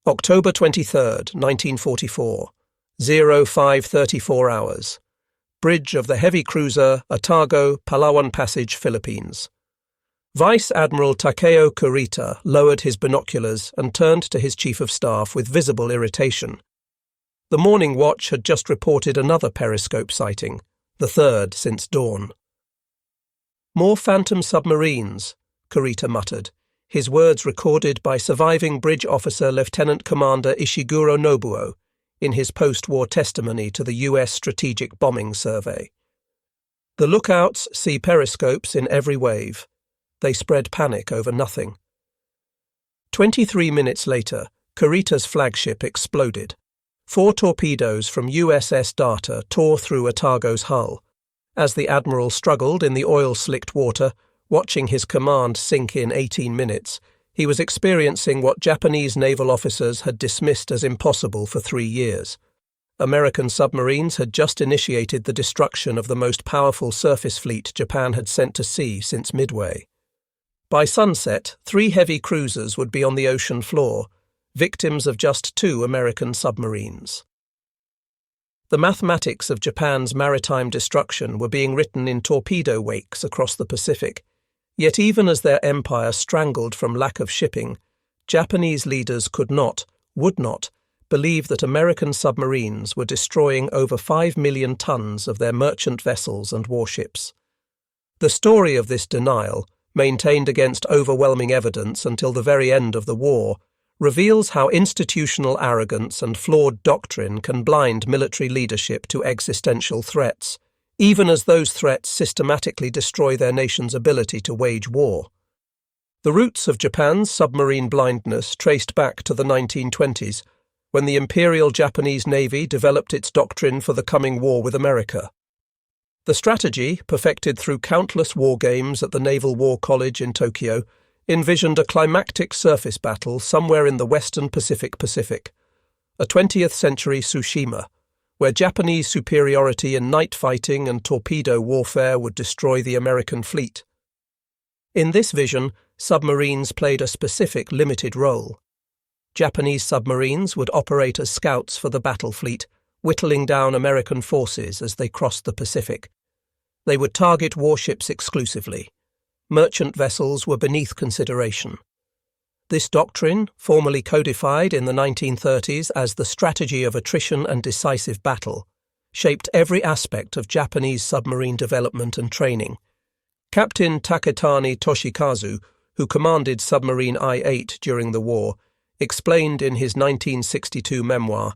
October 23rd, 1944, 05:34 hours. Bridge of the heavy cruiser Otago, Palawan Passage, Philippines. Vice Admiral Takeo Kurita lowered his binoculars and turned to his chief of staff with visible irritation. The morning watch had just reported another periscope sighting, the third since dawn. "More phantom submarines," Kurita muttered, his words recorded by surviving bridge officer Lieutenant Commander Ishiguro Nobuo in his post-war testimony to the U.S. Strategic Bombing Survey. "The lookouts see periscopes in every wave. They spread panic over nothing." 23 minutes later, Kurita's flagship exploded. 4 torpedoes from USS Data tore through Otago's hull. As the admiral struggled in the oil-slicked water, watching his command sink in 18 minutes, he was experiencing what Japanese naval officers had dismissed as impossible for 3 years. American submarines had just initiated the destruction of the most powerful surface fleet Japan had sent to sea since Midway. By sunset, 3 heavy cruisers would be on the ocean floor, victims of just 2 American submarines. The mathematics of Japan's maritime destruction were being written in torpedo wakes across the Pacific. Yet even as their empire strangled from lack of shipping, Japanese leaders could not, would not, believe that American submarines were destroying over 5 million tons of their merchant vessels and warships. The story of this denial, maintained against overwhelming evidence until the very end of the war, reveals how institutional arrogance and flawed doctrine can blind military leadership to existential threats, even as those threats systematically destroy their nation's ability to wage war. The roots of Japan's submarine blindness traced back to the 1920s, when the Imperial Japanese Navy developed its doctrine for the coming war with America. The strategy, perfected through countless war games at the Naval War College in Tokyo, envisioned a climactic surface battle somewhere in the western Pacific, a 20th-century Tsushima, where Japanese superiority in night fighting and torpedo warfare would destroy the American fleet. In this vision, submarines played a specific limited role. Japanese submarines would operate as scouts for the battle fleet, whittling down American forces as they crossed the Pacific. They would target warships exclusively. Merchant vessels were beneath consideration. This doctrine, formally codified in the 1930s as the strategy of attrition and decisive battle, shaped every aspect of Japanese submarine development and training. Captain Taketani Toshikazu, who commanded submarine I-8 during the war, explained in his 1962 memoir,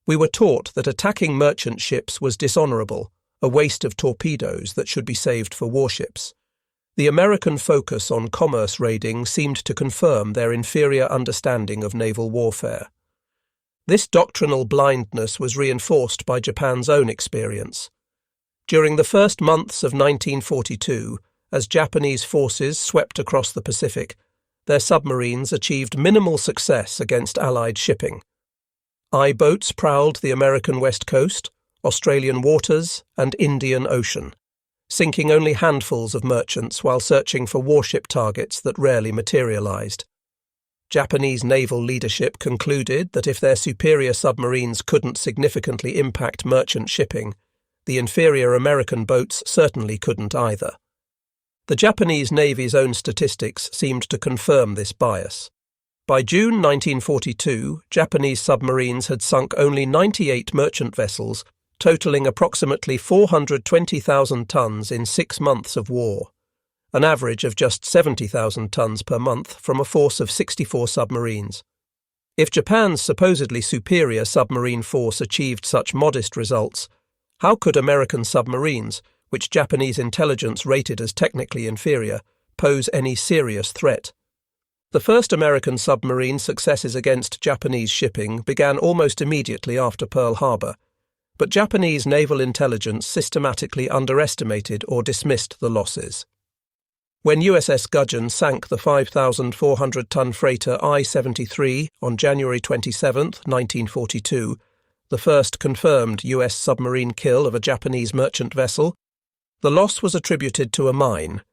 "We were taught that attacking merchant ships was dishonorable, a waste of torpedoes that should be saved for warships. The American focus on commerce raiding seemed to confirm their inferior understanding of naval warfare." This doctrinal blindness was reinforced by Japan's own experience. During the first months of 1942, as Japanese forces swept across the Pacific, their submarines achieved minimal success against Allied shipping. I-boats prowled the American west coast, Australian waters, and Indian Ocean, sinking only handfuls of merchants while searching for warship targets that rarely materialized. Japanese naval leadership concluded that if their superior submarines couldn't significantly impact merchant shipping, the inferior American boats certainly couldn't either. The Japanese Navy's own statistics seemed to confirm this bias. By June 1942, Japanese submarines had sunk only 98 merchant vessels, totaling approximately 420,000 tons in 6 months of war, an average of just 70,000 tons per month from a force of 64 submarines. If Japan's supposedly superior submarine force achieved such modest results, how could American submarines, which Japanese intelligence rated as technically inferior, pose any serious threat? The first American submarine successes against Japanese shipping began almost immediately after Pearl Harbor, but Japanese naval intelligence systematically underestimated or dismissed the losses. When USS Gudgeon sank the 5,400-ton freighter I-73 on January 27, 1942, the first confirmed U.S. submarine kill of a Japanese merchant vessel, the loss was attributed to a mine.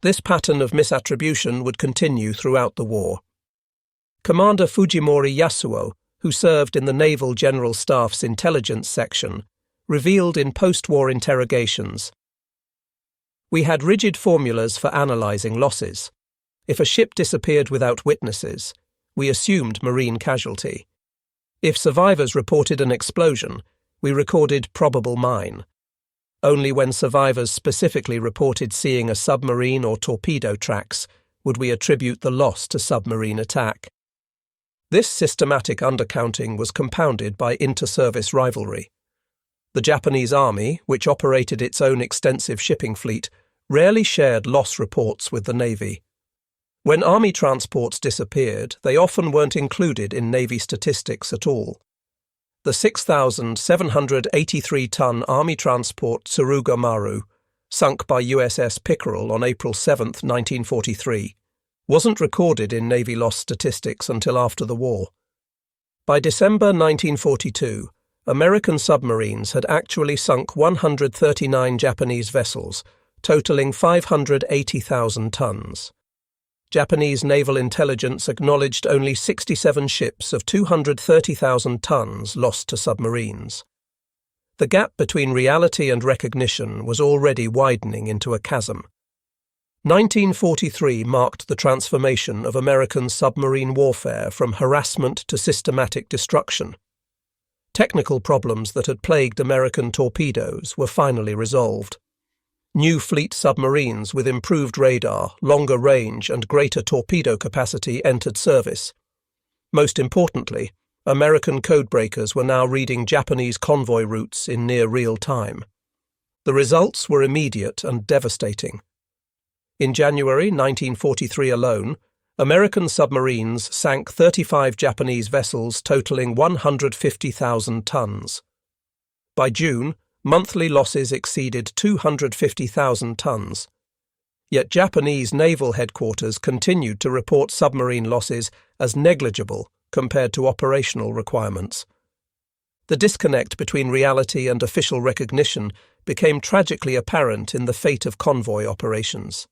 This pattern of misattribution would continue throughout the war. Commander Fujimori Yasuo, who served in the Naval General Staff's intelligence section, revealed in post-war interrogations, "We had rigid formulas for analysing losses. If a ship disappeared without witnesses, we assumed marine casualty. If survivors reported an explosion, we recorded probable mine. Only when survivors specifically reported seeing a submarine or torpedo tracks would we attribute the loss to submarine attack." This systematic undercounting was compounded by inter-service rivalry. The Japanese Army, which operated its own extensive shipping fleet, rarely shared loss reports with the Navy. When Army transports disappeared, they often weren't included in Navy statistics at all. The 6,783-ton Army transport Tsuruga Maru, sunk by USS Pickerel on April 7, 1943, wasn't recorded in Navy loss statistics until after the war. By December 1942, American submarines had actually sunk 139 Japanese vessels, totaling 580,000 tons. Japanese naval intelligence acknowledged only 67 ships of 230,000 tons lost to submarines. The gap between reality and recognition was already widening into a chasm. 1943 marked the transformation of American submarine warfare from harassment to systematic destruction. Technical problems that had plagued American torpedoes were finally resolved. New fleet submarines with improved radar, longer range, and greater torpedo capacity entered service. Most importantly, American codebreakers were now reading Japanese convoy routes in near real time. The results were immediate and devastating. In January 1943 alone, American submarines sank 35 Japanese vessels totaling 150,000 tons. By June, monthly losses exceeded 250,000 tons. Yet Japanese naval headquarters continued to report submarine losses as negligible compared to operational requirements. The disconnect between reality and official recognition became tragically apparent in the fate of convoy operations.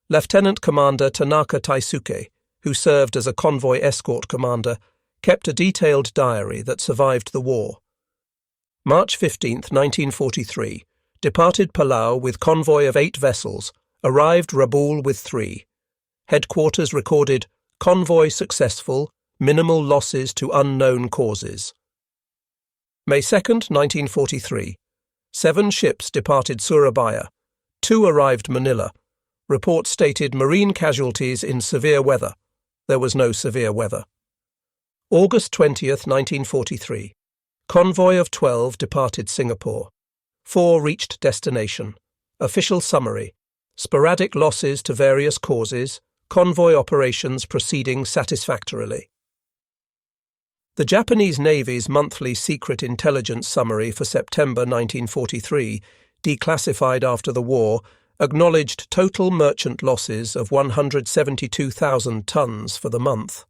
Lieutenant Commander Tanaka Taisuke, who served as a convoy escort commander, kept a detailed diary that survived the war. March 15, 1943, departed Palau with convoy of 8 vessels, arrived Rabaul with 3. Headquarters recorded, "Convoy successful, minimal losses to unknown causes." May 2, 1943, 7 ships departed Surabaya, 2 arrived Manila. Report stated marine casualties in severe weather. There was no severe weather. August 20, 1943. Convoy of 12 departed Singapore. 4 reached destination. Official summary. Sporadic losses to various causes. Convoy operations proceeding satisfactorily. The Japanese Navy's monthly secret intelligence summary for September 1943, declassified after the war, acknowledged total merchant losses of 172,000 tons for the month.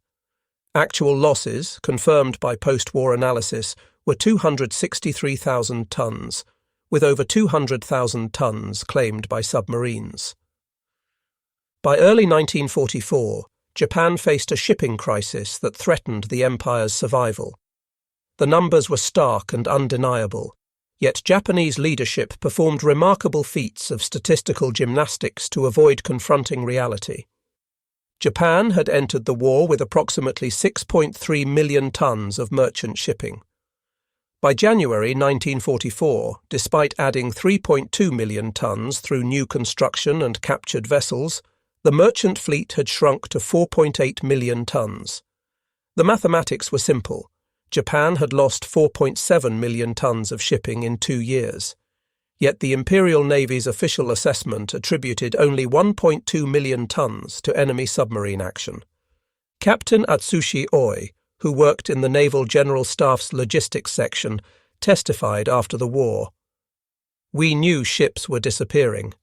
Actual losses, confirmed by post-war analysis, were 263,000 tons, with over 200,000 tons claimed by submarines. By early 1944, Japan faced a shipping crisis that threatened the empire's survival. The numbers were stark and undeniable, yet Japanese leadership performed remarkable feats of statistical gymnastics to avoid confronting reality. Japan had entered the war with approximately 6.3 million tons of merchant shipping. By January 1944, despite adding 3.2 million tons through new construction and captured vessels, the merchant fleet had shrunk to 4.8 million tons. The mathematics were simple. Japan had lost 4.7 million tons of shipping in 2 years. Yet the Imperial Navy's official assessment attributed only 1.2 million tons to enemy submarine action. Captain Atsushi Oi, who worked in the Naval General Staff's logistics section, testified after the war. "We knew ships were disappearing.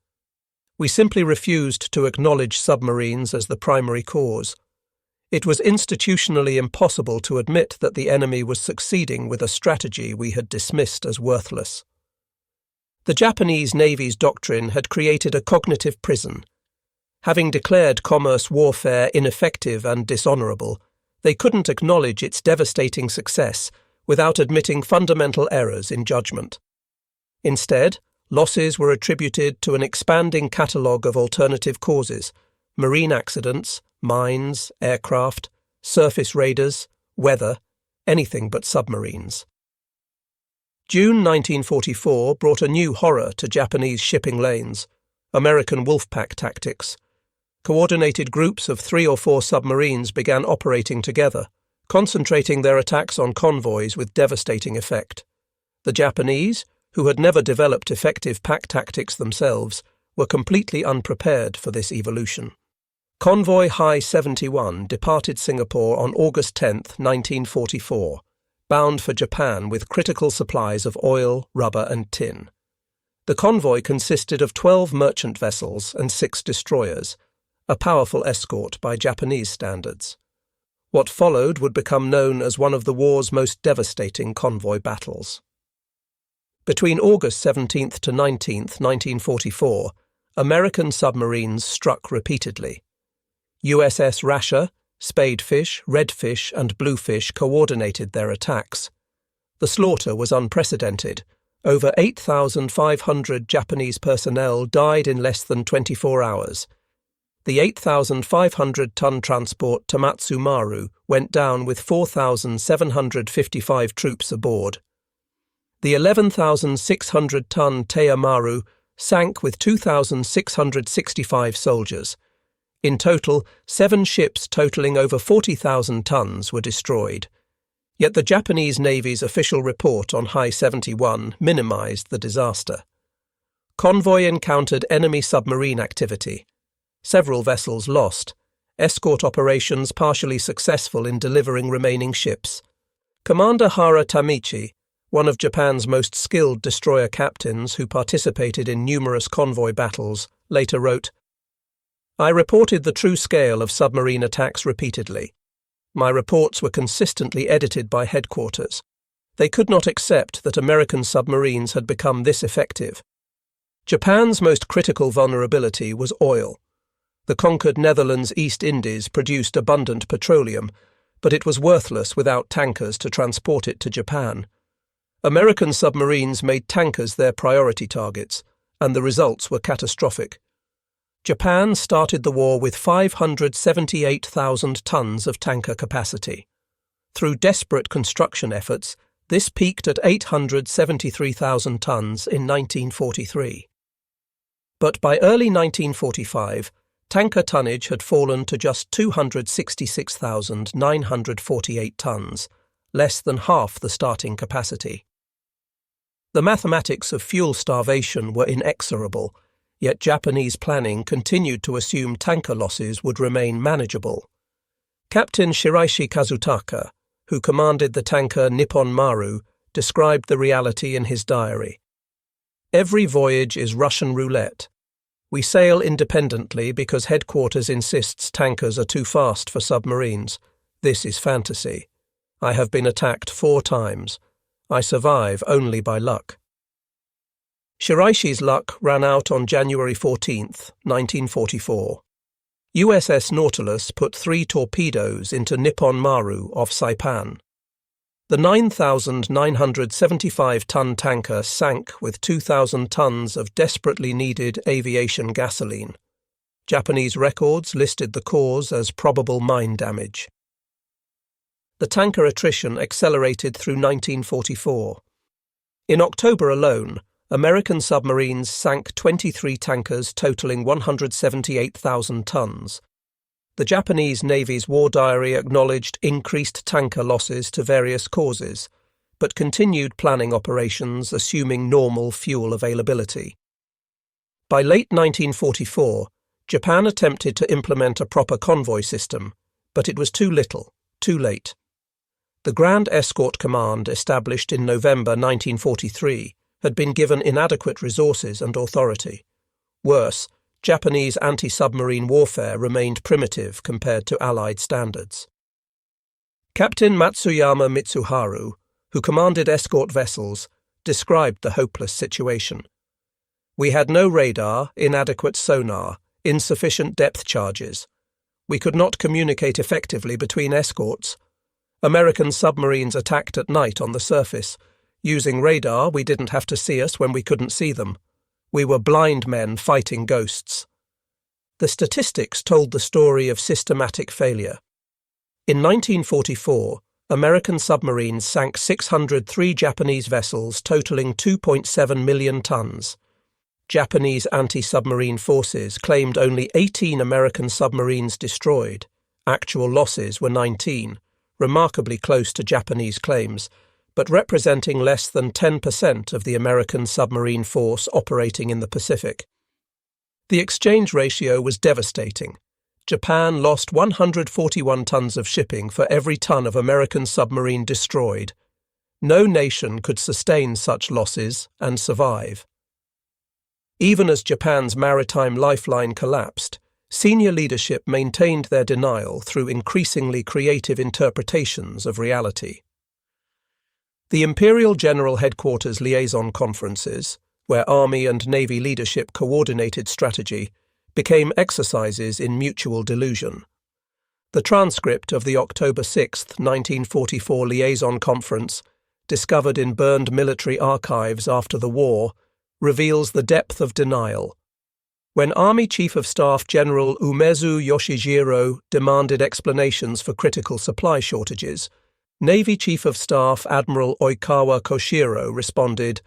We simply refused to acknowledge submarines as the primary cause. It was institutionally impossible to admit that the enemy was succeeding with a strategy we had dismissed as worthless." The Japanese Navy's doctrine had created a cognitive prison. Having declared commerce warfare ineffective and dishonourable, They couldn't acknowledge its devastating success without admitting fundamental errors in judgment. Instead, losses were attributed to an expanding catalogue of alternative causes: marine accidents, mines, aircraft, surface raiders, weather, anything but submarines. June 1944 brought a new horror to Japanese shipping lanes: American wolfpack tactics. Coordinated groups of 3 or 4 submarines began operating together, concentrating their attacks on convoys with devastating effect. The Japanese, who had never developed effective pack tactics themselves, were completely unprepared for this evolution. Convoy High 71 departed Singapore on August 10, 1944, bound for Japan with critical supplies of oil, rubber and tin. The convoy consisted of 12 merchant vessels and 6 destroyers, a powerful escort by Japanese standards. What followed would become known as one of the war's most devastating convoy battles. Between August 17 to 19, 1944, American submarines struck repeatedly. USS Rasher, Spadefish, Redfish and Bluefish coordinated their attacks. The slaughter was unprecedented. Over 8,500 Japanese personnel died in less than 24 hours. The 8,500-ton transport Tamatsu Maru went down with 4,755 troops aboard. The 11,600-ton Teiya Maru sank with 2,665 soldiers. In total, 7 ships totaling over 40,000 tons were destroyed. Yet the Japanese Navy's official report on High 71 minimized the disaster. Convoy encountered enemy submarine activity. Several vessels lost. Escort operations partially successful in delivering remaining ships. Commander Hara Tamichi, one of Japan's most skilled destroyer captains who participated in numerous convoy battles, later wrote, "I reported the true scale of submarine attacks repeatedly. My reports were consistently edited by headquarters. They could not accept that American submarines had become this effective. Japan's most critical vulnerability was oil. The conquered Netherlands East Indies produced abundant petroleum, but it was worthless without tankers to transport it to Japan. American submarines made tankers their priority targets, and the results were catastrophic. Japan started the war with 578,000 tons of tanker capacity. Through desperate construction efforts, this peaked at 873,000 tons in 1943. But by early 1945, tanker tonnage had fallen to just 266,948 tons, less than half the starting capacity. The mathematics of fuel starvation were inexorable, yet Japanese planning continued to assume tanker losses would remain manageable. Captain Shiraishi Kazutaka, who commanded the tanker Nippon Maru, described the reality in his diary. "Every voyage is Russian roulette. We sail independently because headquarters insists tankers are too fast for submarines. This is fantasy. I have been attacked 4 times. I survive only by luck." Shiraishi's luck ran out on January 14, 1944. USS Nautilus put 3 torpedoes into Nippon Maru off Saipan. The 9,975-ton tanker sank with 2,000 tons of desperately needed aviation gasoline. Japanese records listed the cause as probable mine damage. The tanker attrition accelerated through 1944. In October alone, American submarines sank 23 tankers totaling 178,000 tons. The Japanese Navy's war diary acknowledged increased tanker losses to various causes, but continued planning operations assuming normal fuel availability. By late 1944, Japan attempted to implement a proper convoy system, but it was too little, too late. The Grand Escort Command, established in November 1943, had been given inadequate resources and authority. Worse, Japanese anti-submarine warfare remained primitive compared to Allied standards. Captain Matsuyama Mitsuharu, who commanded escort vessels, described the hopeless situation. "We had no radar, inadequate sonar, insufficient depth charges. We could not communicate effectively between escorts. American submarines attacked at night on the surface. Using radar, we didn't have to see us when we couldn't see them. We were blind men fighting ghosts. The statistics told the story of systematic failure. In 1944, American submarines sank 603 Japanese vessels totaling 2.7 million tons. Japanese anti-submarine forces claimed only 18 American submarines destroyed. Actual losses were 19, remarkably close to Japanese claims, but representing less than 10% of the American submarine force operating in the Pacific. The exchange ratio was devastating. Japan lost 141 tons of shipping for every ton of American submarine destroyed. No nation could sustain such losses and survive. Even as Japan's maritime lifeline collapsed, senior leadership maintained their denial through increasingly creative interpretations of reality. The Imperial General Headquarters liaison conferences, where Army and Navy leadership coordinated strategy, became exercises in mutual delusion. The transcript of the October 6, 1944 liaison conference, discovered in burned military archives after the war, reveals the depth of denial. When Army Chief of Staff General Umezu Yoshijiro demanded explanations for critical supply shortages, Navy Chief of Staff Admiral Oikawa Koshiro responded,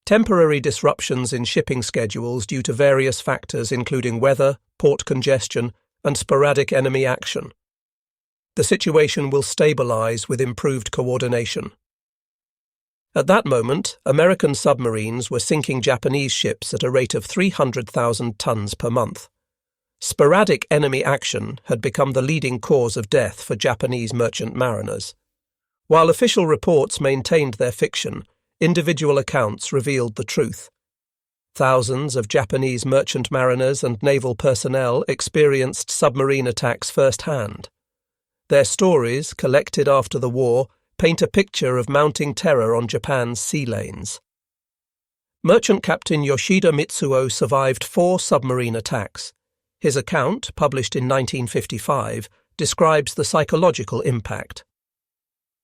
"Temporary disruptions in shipping schedules due to various factors including weather, port congestion, and sporadic enemy action. The situation will stabilize with improved coordination." At that moment, American submarines were sinking Japanese ships at a rate of 300,000 tons per month. Sporadic enemy action had become the leading cause of death for Japanese merchant mariners. While official reports maintained their fiction, individual accounts revealed the truth. Thousands of Japanese merchant mariners and naval personnel experienced submarine attacks firsthand. Their stories, collected after the war, paint a picture of mounting terror on Japan's sea lanes. Merchant Captain Yoshida Mitsuo survived 4 submarine attacks. His account, published in 1955, describes the psychological impact.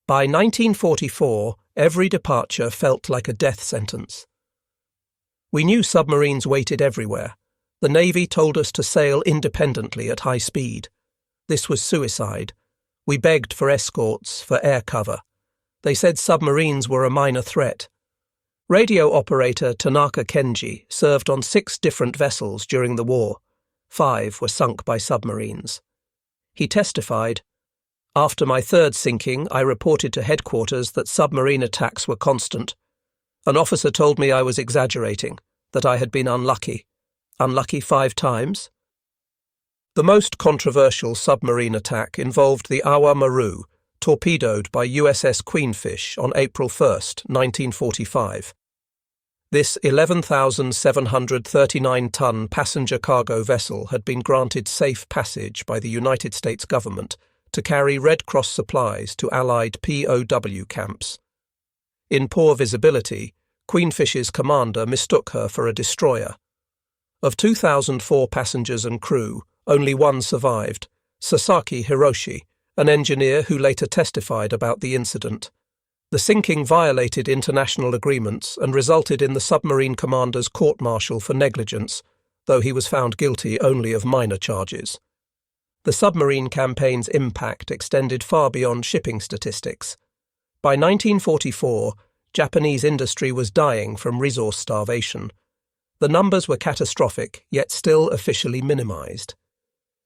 By 1944, every departure felt like a death sentence. We knew submarines waited everywhere. The Navy told us to sail independently at high speed. This was suicide. We begged for escorts, for air cover. They said submarines were a minor threat. Radio operator Tanaka Kenji served on 6 different vessels during the war. 5 were sunk by submarines. He testified, "After my 3rd sinking, I reported to headquarters that submarine attacks were constant. An officer told me I was exaggerating, that I had been unlucky. Unlucky 5 times? The most controversial submarine attack involved the Awa Maru, torpedoed by USS Queenfish on April 1, 1945. This 11,739-ton passenger cargo vessel had been granted safe passage by the United States government to carry Red Cross supplies to Allied POW camps. In poor visibility, Queenfish's commander mistook her for a destroyer. Of 2,004 passengers and crew, only 1 survived, Sasaki Hiroshi, an engineer who later testified about the incident. The sinking violated international agreements and resulted in the submarine commander's court-martial for negligence, though he was found guilty only of minor charges. The submarine campaign's impact extended far beyond shipping statistics. By 1944, Japanese industry was dying from resource starvation. The numbers were catastrophic, yet still officially minimized.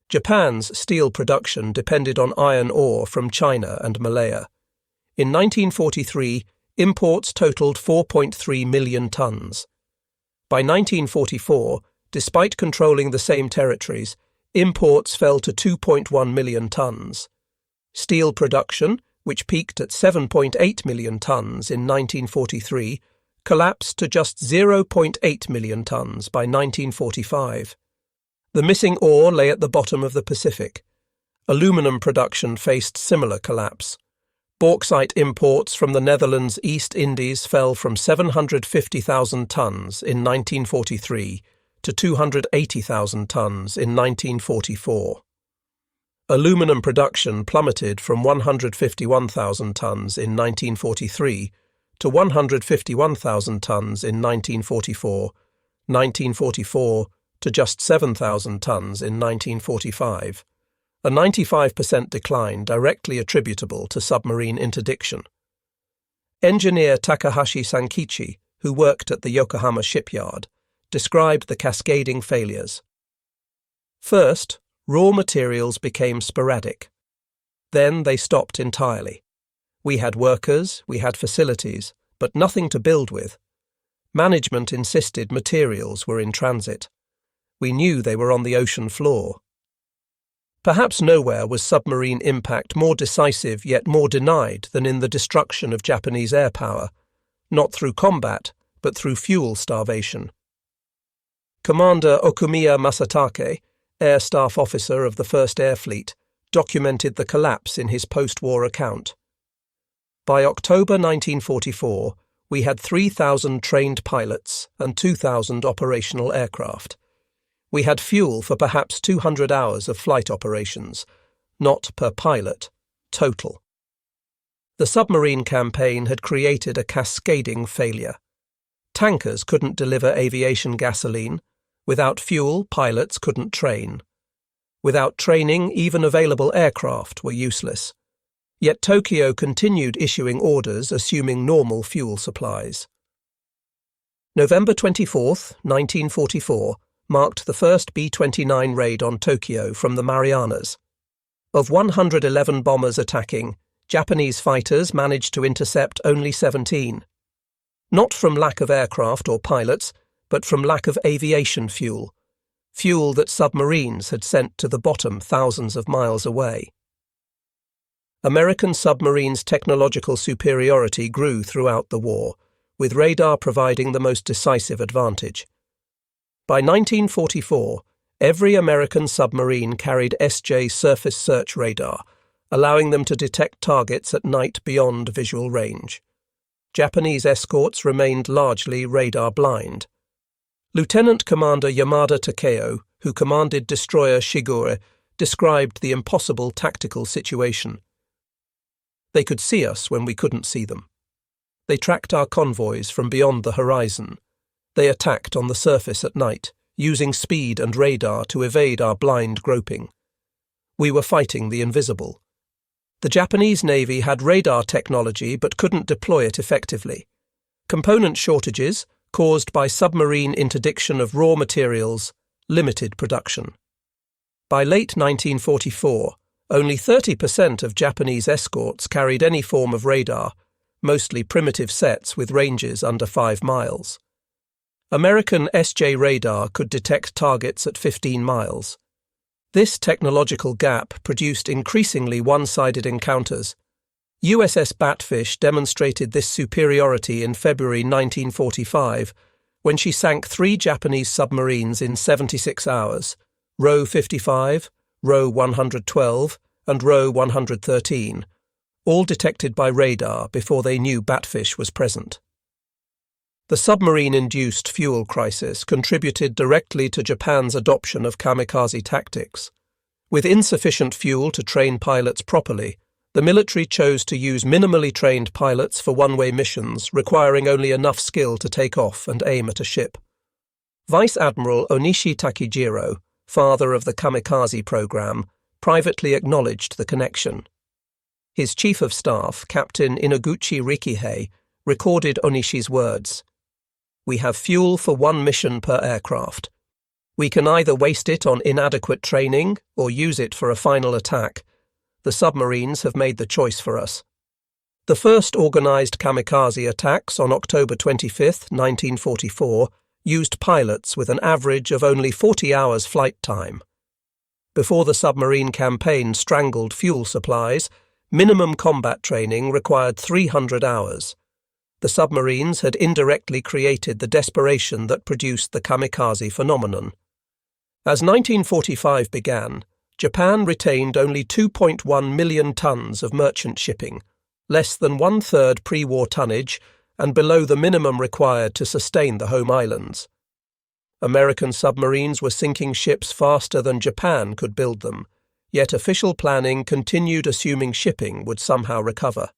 Japan's steel production depended on iron ore from China and Malaya. In 1943, imports totaled 4.3 million tons. By 1944, despite controlling the same territories, imports fell to 2.1 million tons. Steel production, which peaked at 7.8 million tons in 1943, collapsed to just 0.8 million tons by 1945. The missing ore lay at the bottom of the Pacific. Aluminum production faced similar collapse. Bauxite imports from the Netherlands' East Indies fell from 750,000 tons in 1943 to 280,000 tons in 1944. Aluminum production plummeted from 151,000 tons in 1943 to 151,000 tons in 1944 to just 7,000 tons in 1945, a 95% decline directly attributable to submarine interdiction. Engineer Takahashi Sankichi, who worked at the Yokohama shipyard, described the cascading failures. First, raw materials became sporadic. Then they stopped entirely. We had workers, we had facilities, but nothing to build with. Management insisted materials were in transit. We knew they were on the ocean floor. Perhaps nowhere was submarine impact more decisive yet more denied than in the destruction of Japanese air power, not through combat, but through fuel starvation. Commander Okumiya Masatake, Air Staff Officer of the 1st Air Fleet, documented the collapse in his post-war account. By October 1944, we had 3,000 trained pilots and 2,000 operational aircraft. We had fuel for perhaps 200 hours of flight operations, not per pilot, total. The submarine campaign had created a cascading failure. Tankers couldn't deliver aviation gasoline. Without fuel, pilots couldn't train. Without training, even available aircraft were useless. Yet Tokyo continued issuing orders assuming normal fuel supplies. November 24, 1944, marked the first B-29 raid on Tokyo from the Marianas. Of 111 bombers attacking, Japanese fighters managed to intercept only 17. Not from lack of aircraft or pilots, but from lack of aviation fuel that submarines had sent to the bottom thousands of miles away. American submarines' technological superiority grew throughout the war, with radar providing the most decisive advantage. By 1944, every American submarine carried SJ surface search radar, allowing them to detect targets at night beyond visual range. Japanese escorts remained largely radar blind. Lieutenant Commander Yamada Takeo, who commanded destroyer Shigure, described the impossible tactical situation. They could see us when we couldn't see them. They tracked our convoys from beyond the horizon. They attacked on the surface at night, using speed and radar to evade our blind groping. We were fighting the invisible. The Japanese Navy had radar technology but couldn't deploy it effectively. Component shortages, caused by submarine interdiction of raw materials, limited production. By late 1944, only 30% of Japanese escorts carried any form of radar, mostly primitive sets with ranges under 5 miles. American SJ radar could detect targets at 15 miles. This technological gap produced increasingly one-sided encounters. USS Batfish demonstrated this superiority in February 1945 when she sank 3 Japanese submarines in 76 hours, Row 55, Row 112 and Row 113, all detected by radar before they knew Batfish was present. The submarine-induced fuel crisis contributed directly to Japan's adoption of kamikaze tactics. With insufficient fuel to train pilots properly, the military chose to use minimally trained pilots for one-way missions requiring only enough skill to take off and aim at a ship. Vice Admiral Onishi Takijiro, father of the kamikaze program, privately acknowledged the connection. His chief of staff, Captain Inoguchi Rikihei, recorded Onishi's words. "We have fuel for 1 mission per aircraft. We can either waste it on inadequate training or use it for a final attack. The submarines have made the choice for us." The first organised kamikaze attacks on October 25, 1944, used pilots with an average of only 40 hours flight time. Before the submarine campaign strangled fuel supplies, minimum combat training required 300 hours. The submarines had indirectly created the desperation that produced the kamikaze phenomenon. As 1945 began, Japan retained only 2.1 million tons of merchant shipping, less than 1/3 pre-war tonnage and below the minimum required to sustain the home islands. American submarines were sinking ships faster than Japan could build them, yet official planning continued assuming shipping would somehow recover.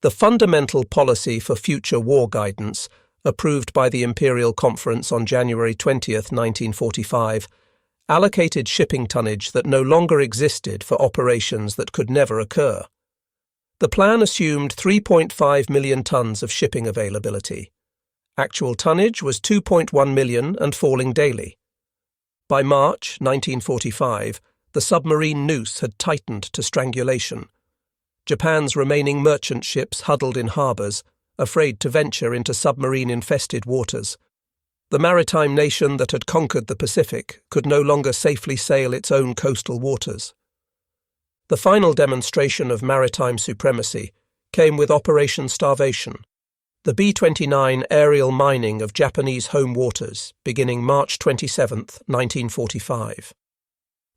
The Fundamental Policy for Future War Guidance, approved by the Imperial Conference on January 20, 1945, allocated shipping tonnage that no longer existed for operations that could never occur. The plan assumed 3.5 million tons of shipping availability. Actual tonnage was 2.1 million and falling daily. By March 1945, the submarine noose had tightened to strangulation. Japan's remaining merchant ships huddled in harbours, afraid to venture into submarine-infested waters. The maritime nation that had conquered the Pacific could no longer safely sail its own coastal waters. The final demonstration of maritime supremacy came with Operation Starvation, the B-29 aerial mining of Japanese home waters, beginning March 27, 1945.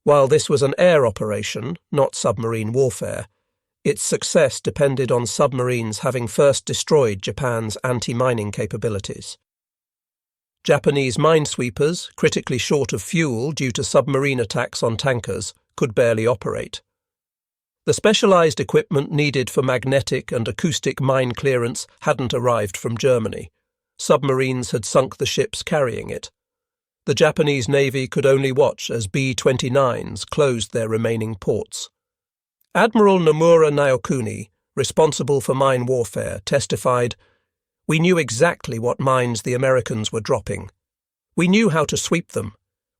While this was an air operation, not submarine warfare, its success depended on submarines having first destroyed Japan's anti-mining capabilities. Japanese minesweepers, critically short of fuel due to submarine attacks on tankers, could barely operate. The specialized equipment needed for magnetic and acoustic mine clearance hadn't arrived from Germany. Submarines had sunk the ships carrying it. The Japanese Navy could only watch as B-29s closed their remaining ports. Admiral Nomura Naokuni, responsible for mine warfare, testified, "We knew exactly what mines the Americans were dropping. We knew how to sweep them.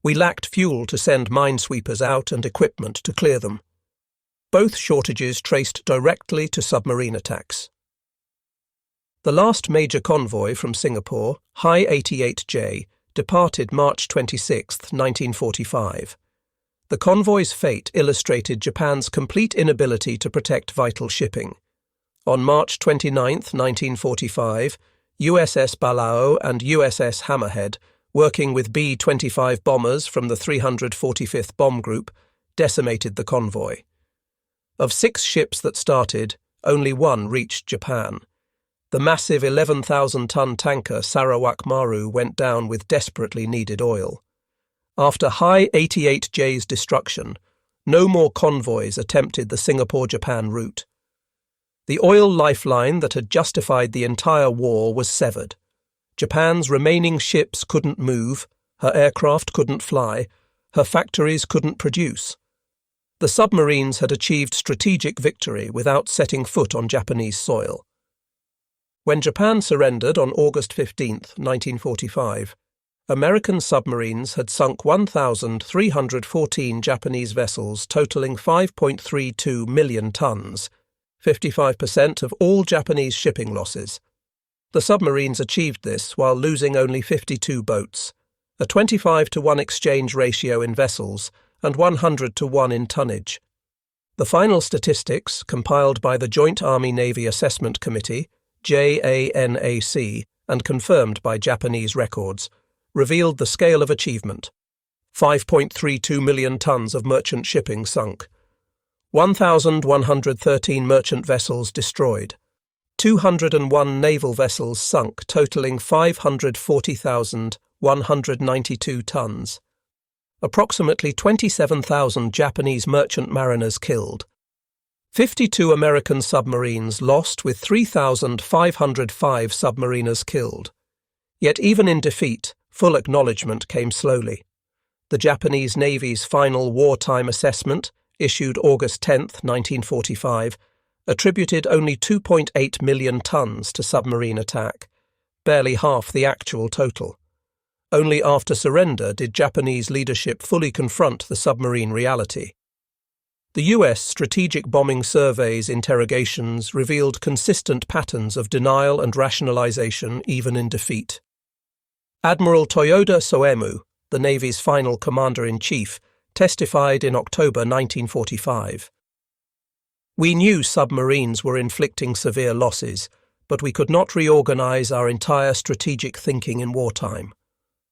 We lacked fuel to send minesweepers out and equipment to clear them." Both shortages traced directly to submarine attacks. The last major convoy from Singapore, High 88J, departed March 26, 1945. The convoy's fate illustrated Japan's complete inability to protect vital shipping. On March 29, 1945, USS Balao and USS Hammerhead, working with B-25 bombers from the 345th Bomb Group, decimated the convoy. Of 6 ships that started, only 1 reached Japan. The massive 11,000-ton tanker Sarawak Maru went down with desperately needed oil. After High 88J's destruction, no more convoys attempted the Singapore-Japan route. The oil lifeline that had justified the entire war was severed. Japan's remaining ships couldn't move, her aircraft couldn't fly, her factories couldn't produce. The submarines had achieved strategic victory without setting foot on Japanese soil. When Japan surrendered on August 15, 1945, American submarines had sunk 1,314 Japanese vessels totaling 5.32 million tons, 55% of all Japanese shipping losses. The submarines achieved this while losing only 52 boats, a 25-to-1 exchange ratio in vessels and 100-to-1 in tonnage. The final statistics, compiled by the Joint Army-Navy Assessment Committee, JANAC, and confirmed by Japanese records, revealed the scale of achievement. 5.32 million tons of merchant shipping sunk. 1,113 merchant vessels destroyed. 201 naval vessels sunk, totaling 540,192 tons. Approximately 27,000 Japanese merchant mariners killed. 52 American submarines lost with 3,505 submariners killed. Yet even in defeat, full acknowledgement came slowly. The Japanese Navy's final wartime assessment, issued August 10, 1945, attributed only 2.8 million tons to submarine attack, barely half the actual total. Only after surrender did Japanese leadership fully confront the submarine reality. The U.S. Strategic Bombing Survey's interrogations revealed consistent patterns of denial and rationalization even in defeat. Admiral Toyoda Soemu, the Navy's final commander-in-chief, testified in October 1945. "We knew submarines were inflicting severe losses, but we could not reorganize our entire strategic thinking in wartime.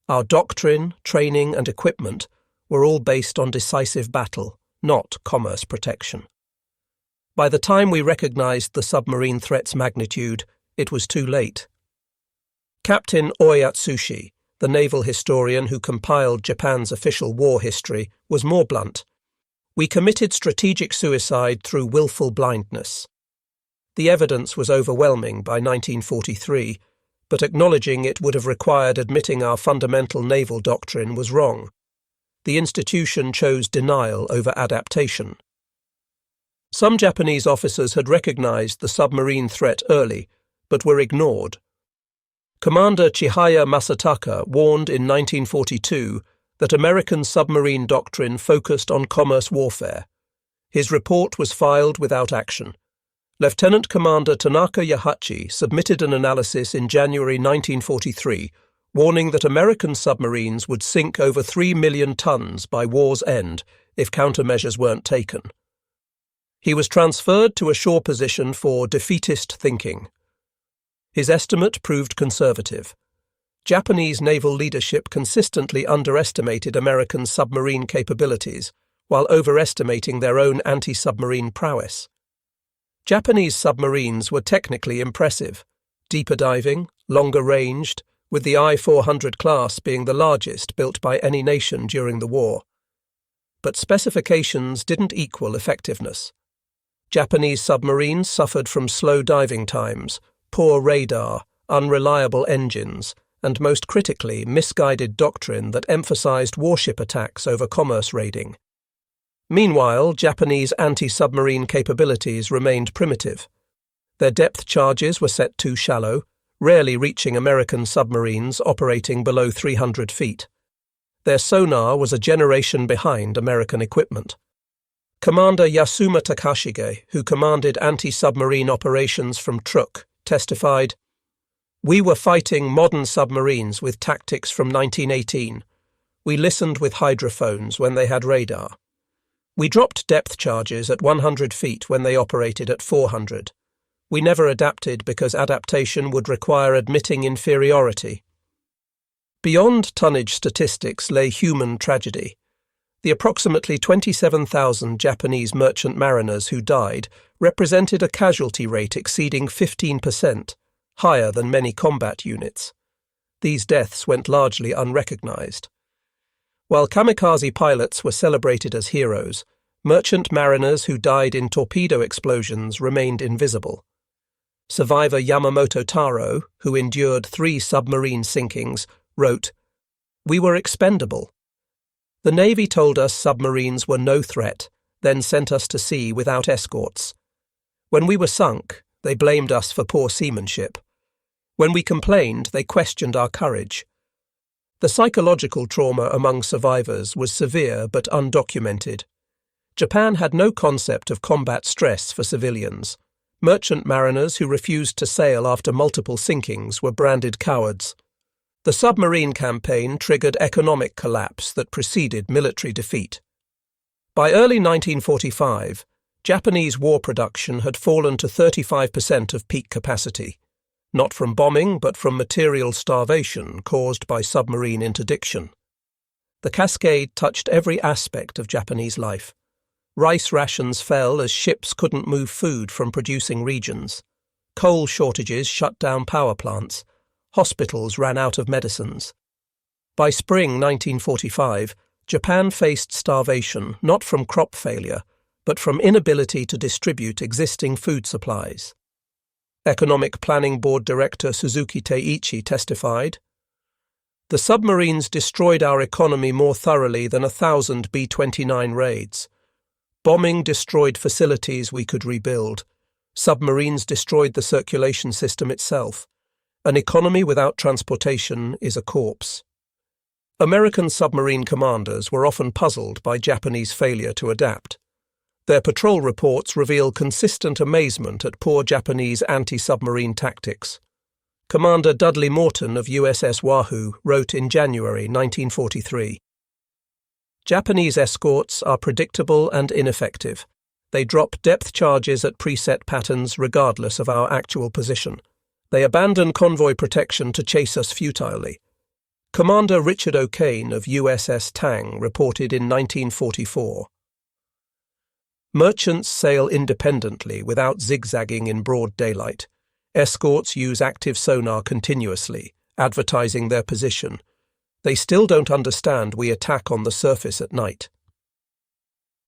Our doctrine, training, and equipment were all based on decisive battle, not commerce protection. By the time we recognized the submarine threat's magnitude, it was too late." Captain Oi Atsushi, the naval historian who compiled Japan's official war history, was more blunt. We committed strategic suicide through willful blindness. The evidence was overwhelming by 1943, but acknowledging it would have required admitting our fundamental naval doctrine was wrong. The institution chose denial over adaptation. Some Japanese officers had recognized the submarine threat early, but were ignored. Commander Chihaya Masataka warned in 1942 that American submarine doctrine focused on commerce warfare. His report was filed without action. Lieutenant Commander Tanaka Yahachi submitted an analysis in January 1943, warning that American submarines would sink over 3 million tons by war's end if countermeasures weren't taken. He was transferred to a shore position for defeatist thinking. His estimate proved conservative. Japanese naval leadership consistently underestimated American submarine capabilities while overestimating their own anti-submarine prowess. Japanese submarines were technically impressive, deeper diving, longer ranged, with the I-400 class being the largest built by any nation during the war. But specifications didn't equal effectiveness. Japanese submarines suffered from slow diving times, poor radar, unreliable engines, and most critically, misguided doctrine that emphasized warship attacks over commerce raiding. Meanwhile, Japanese anti-submarine capabilities remained primitive. Their depth charges were set too shallow, rarely reaching American submarines operating below 300 feet. Their sonar was a generation behind American equipment. Commander Yasuma Takashige, who commanded anti-submarine operations from Truk, testified, "We were fighting modern submarines with tactics from 1918. We listened with hydrophones when they had radar. We dropped depth charges at 100 feet when they operated at 400. We never adapted because adaptation would require admitting inferiority." Beyond tonnage statistics lay human tragedy. The approximately 27,000 Japanese merchant mariners who died represented a casualty rate exceeding 15%, higher than many combat units. These deaths went largely unrecognized. While kamikaze pilots were celebrated as heroes, merchant mariners who died in torpedo explosions remained invisible. Survivor Yamamoto Taro, who endured 3 submarine sinkings, wrote, "We were expendable. The Navy told us submarines were no threat, then sent us to sea without escorts. When we were sunk, they blamed us for poor seamanship. When we complained, they questioned our courage." The psychological trauma among survivors was severe but undocumented. Japan had no concept of combat stress for civilians. Merchant mariners who refused to sail after multiple sinkings were branded cowards. The submarine campaign triggered economic collapse that preceded military defeat. By early 1945, Japanese war production had fallen to 35% of peak capacity, not from bombing but from material starvation caused by submarine interdiction. The cascade touched every aspect of Japanese life. Rice rations fell as ships couldn't move food from producing regions. Coal shortages shut down power plants. Hospitals ran out of medicines. By spring 1945, Japan faced starvation not from crop failure, but from inability to distribute existing food supplies. Economic Planning Board Director Suzuki Teiichi testified, "The submarines destroyed our economy more thoroughly than 1,000 B-29 raids. Bombing destroyed facilities we could rebuild. Submarines destroyed the circulation system itself. An economy without transportation is a corpse." American submarine commanders were often puzzled by Japanese failure to adapt. Their patrol reports reveal consistent amazement at poor Japanese anti-submarine tactics. Commander Dudley Morton of USS Wahoo wrote in January 1943, "Japanese escorts are predictable and ineffective. They drop depth charges at preset patterns regardless of our actual position. They abandon convoy protection to chase us futilely." Commander Richard O'Kane of USS Tang reported in 1944, "Merchants sail independently without zigzagging in broad daylight. Escorts use active sonar continuously, advertising their position. They still don't understand we attack on the surface at night."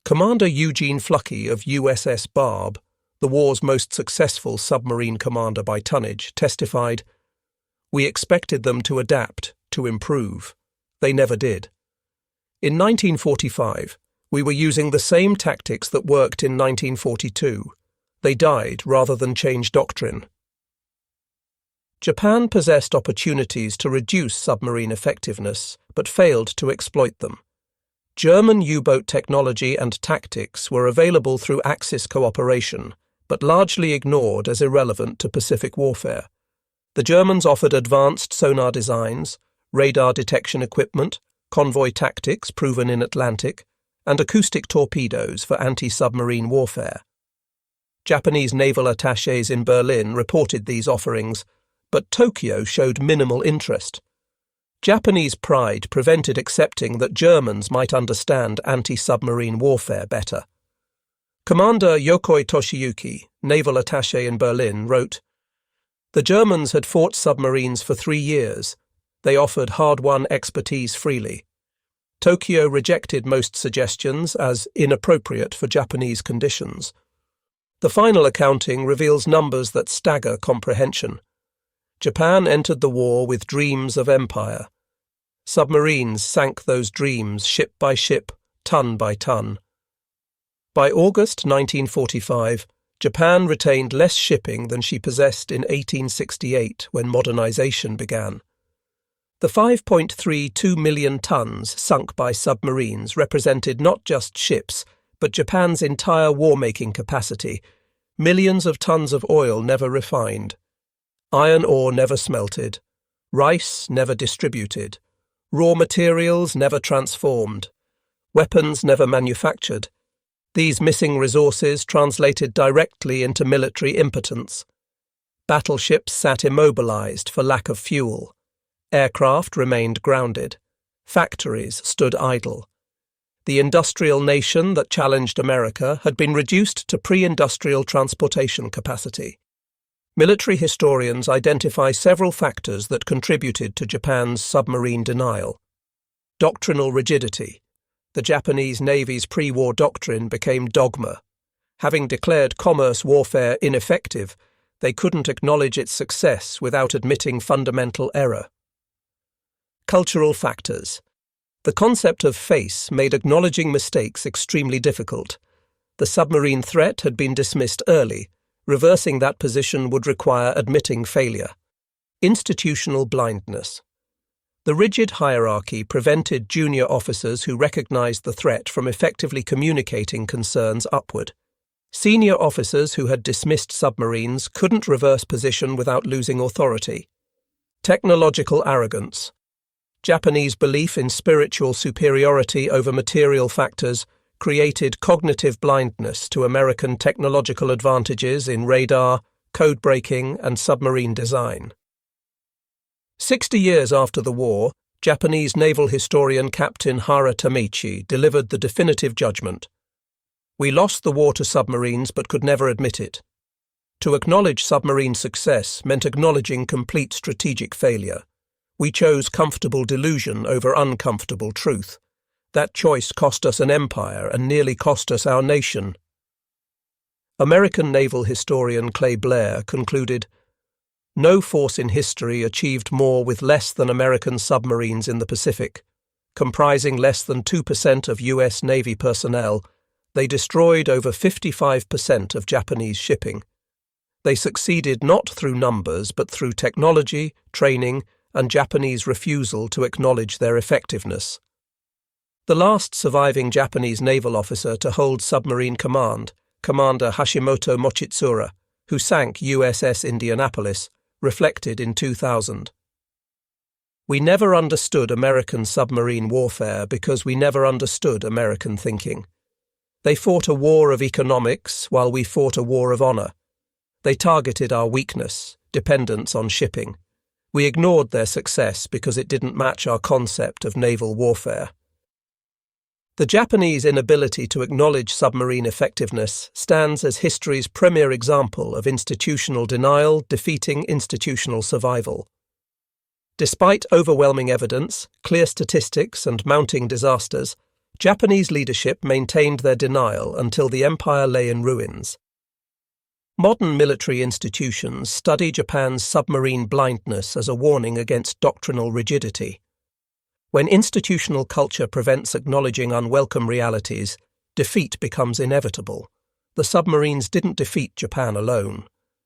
Commander Eugene Fluckey of USS Barb, the war's most successful submarine commander by tonnage, testified, "We expected them to adapt, to improve. They never did. In 1945, we were using the same tactics that worked in 1942. They died rather than change doctrine." Japan possessed opportunities to reduce submarine effectiveness, but failed to exploit them. German U-boat technology and tactics were available through Axis cooperation, but largely ignored as irrelevant to Pacific warfare. The Germans offered advanced sonar designs, radar detection equipment, convoy tactics proven in Atlantic, and acoustic torpedoes for anti-submarine warfare. Japanese naval attachés in Berlin reported these offerings, but Tokyo showed minimal interest. Japanese pride prevented accepting that Germans might understand anti-submarine warfare better. Commander Yokoi Toshiyuki, naval attaché in Berlin, wrote, "The Germans had fought submarines for 3 years. They offered hard-won expertise freely. Tokyo rejected most suggestions as inappropriate for Japanese conditions. The final accounting reveals numbers that stagger comprehension. Japan entered the war with dreams of empire. Submarines sank those dreams ship by ship, ton by ton. By August 1945, Japan retained less shipping than she possessed in 1868 when modernization began. The 5.32 million tons sunk by submarines represented not just ships, but Japan's entire war-making capacity, millions of tons of oil never refined. Iron ore never smelted, rice never distributed, raw materials never transformed, weapons never manufactured. These missing resources translated directly into military impotence. Battleships sat immobilized for lack of fuel. Aircraft remained grounded. Factories stood idle. The industrial nation that challenged America had been reduced to pre-industrial transportation capacity. Military historians identify several factors that contributed to Japan's submarine denial. Doctrinal rigidity. The Japanese Navy's pre-war doctrine became dogma. Having declared commerce warfare ineffective, they couldn't acknowledge its success without admitting fundamental error. Cultural factors. The concept of face made acknowledging mistakes extremely difficult. The submarine threat had been dismissed early. Reversing that position would require admitting failure. Institutional blindness. The rigid hierarchy prevented junior officers who recognized the threat from effectively communicating concerns upward. Senior officers who had dismissed submarines couldn't reverse position without losing authority. Technological arrogance. Japanese belief in spiritual superiority over material factors created cognitive blindness to American technological advantages in radar, code breaking, and submarine design. 60 years after the war, Japanese naval historian Captain Hara Tameichi delivered the definitive judgment. "We lost the war to submarines but could never admit it. To acknowledge submarine success meant acknowledging complete strategic failure. We chose comfortable delusion over uncomfortable truth. That choice cost us an empire and nearly cost us our nation." American naval historian Clay Blair concluded, "No force in history achieved more with less than American submarines in the Pacific. Comprising less than 2% of U.S. Navy personnel, they destroyed over 55% of Japanese shipping. They succeeded not through numbers but through technology, training, and Japanese refusal to acknowledge their effectiveness." The last surviving Japanese naval officer to hold submarine command, Commander Hashimoto Mochitsura, who sank USS Indianapolis, reflected in 2000. "We never understood American submarine warfare because we never understood American thinking. They fought a war of economics while we fought a war of honor. They targeted our weakness, dependence on shipping. We ignored their success because it didn't match our concept of naval warfare." The Japanese inability to acknowledge submarine effectiveness stands as history's premier example of institutional denial defeating institutional survival. Despite overwhelming evidence, clear statistics, and mounting disasters, Japanese leadership maintained their denial until the empire lay in ruins. Modern military institutions study Japan's submarine blindness as a warning against doctrinal rigidity. When institutional culture prevents acknowledging unwelcome realities, defeat becomes inevitable. The submarines didn't defeat Japan alone.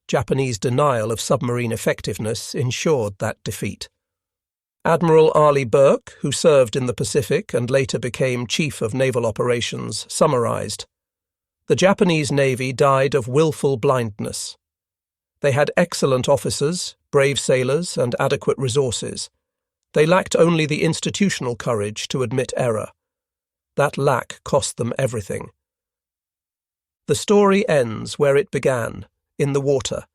Japanese denial of submarine effectiveness ensured that defeat. Admiral Arleigh Burke, who served in the Pacific and later became Chief of Naval Operations, summarized, "The Japanese Navy died of willful blindness. They had excellent officers, brave sailors, and adequate resources. They lacked only the institutional courage to admit error. That lack cost them everything." The story ends where it began, in the water.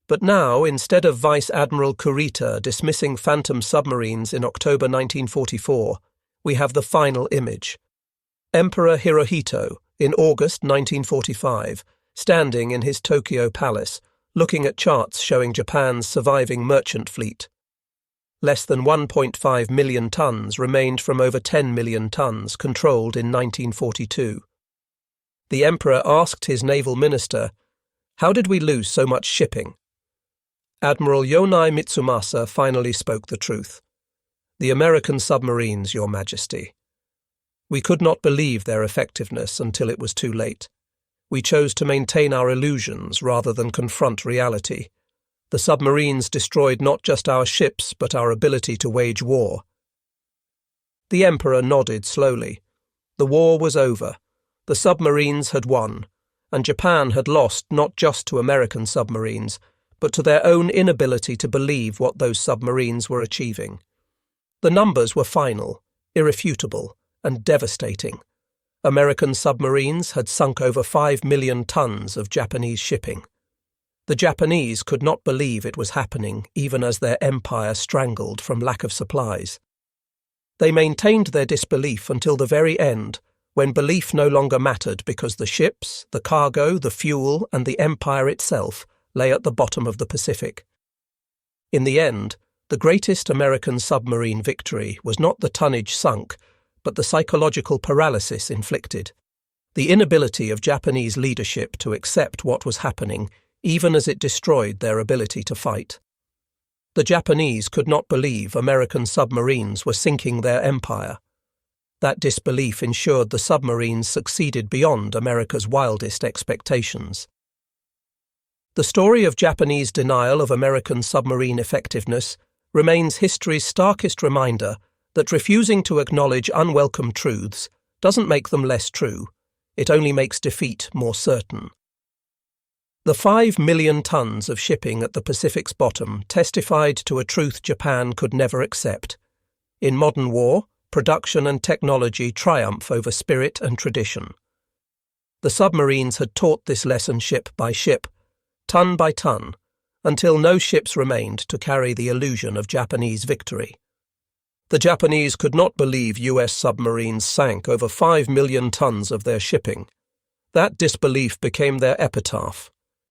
But now, instead of Vice Admiral Kurita dismissing phantom submarines in October 1944, we have the final image. Emperor Hirohito, in August 1945, standing in his Tokyo palace, looking at charts showing Japan's surviving merchant fleet. Less than 1.5 million tons remained from over 10 million tons controlled in 1942. The emperor asked his naval minister, "How did we lose so much shipping?" Admiral Yonai Mitsumasa finally spoke the truth. "The American submarines, Your Majesty. We could not believe their effectiveness until it was too late. We chose to maintain our illusions rather than confront reality. The submarines destroyed not just our ships but our ability to wage war." The emperor nodded slowly. The war was over. The submarines had won, and Japan had lost not just to American submarines, but to their own inability to believe what those submarines were achieving. The numbers were final, irrefutable, and devastating. American submarines had sunk over 5 million tons of Japanese shipping. The Japanese could not believe it was happening even as their empire strangled from lack of supplies. They maintained their disbelief until the very end, when belief no longer mattered because the ships, the cargo, the fuel, and the empire itself lay at the bottom of the Pacific. In the end, the greatest American submarine victory was not the tonnage sunk, but the psychological paralysis inflicted, the inability of Japanese leadership to accept what was happening, even as it destroyed their ability to fight. The Japanese could not believe American submarines were sinking their empire. That disbelief ensured the submarines succeeded beyond America's wildest expectations. The story of Japanese denial of American submarine effectiveness remains history's starkest reminder that refusing to acknowledge unwelcome truths doesn't make them less true, it only makes defeat more certain. The 5 million tons of shipping at the Pacific's bottom testified to a truth Japan could never accept. In modern war, production and technology triumph over spirit and tradition. The submarines had taught this lesson ship by ship, ton by ton, until no ships remained to carry the illusion of Japanese victory. The Japanese could not believe US submarines sank over 5 million tons of their shipping. That disbelief became their epitaph,